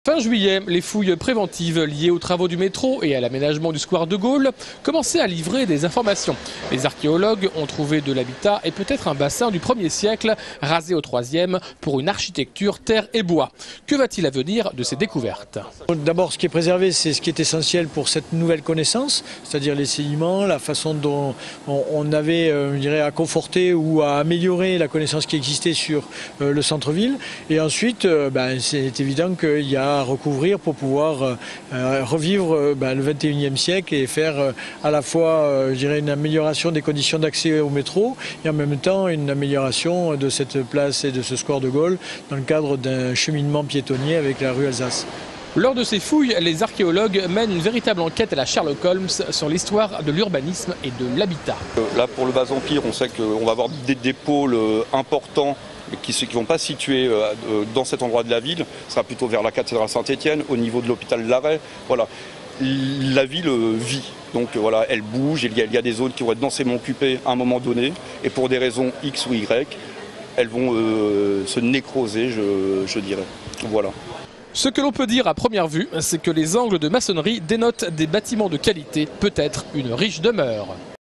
Fin juillet, les fouilles préventives liées aux travaux du métro et à l'aménagement du square de Gaulle commençaient à livrer des informations. Les archéologues ont trouvé de l'habitat et peut-être un bassin du 1er siècle, rasé au 3e pour une architecture terre et bois. Que va-t-il advenir de ces découvertes? D'abord, ce qui est préservé, c'est ce qui est essentiel pour cette nouvelle connaissance, c'est-à-dire les sédiments, la façon dont on avait, je dirais, à conforter ou à améliorer la connaissance qui existait sur le centre-ville. Et ensuite, c'est évident qu'il y a à recouvrir pour pouvoir revivre le 21e siècle et faire à la fois, je dirais, une amélioration des conditions d'accès au métro et en même temps une amélioration de cette place et de ce square de Gaulle dans le cadre d'un cheminement piétonnier avec la rue Alsace. Lors de ces fouilles, les archéologues mènent une véritable enquête à la Sherlock Holmes sur l'histoire de l'urbanisme et de l'habitat. Là, pour le Bas-Empire, on sait qu'on va avoir des pôles importants qui ne vont pas se situer dans cet endroit de la ville. Ce sera plutôt vers la cathédrale Saint-Étienne, au niveau de l'hôpital de l'Arrêt. Voilà. La ville vit, donc voilà, elle bouge, il y a des zones qui vont être densément occupées à un moment donné, et pour des raisons X ou Y, elles vont se nécroser, je dirais. Voilà. Ce que l'on peut dire à première vue, c'est que les angles de maçonnerie dénotent des bâtiments de qualité, peut-être une riche demeure.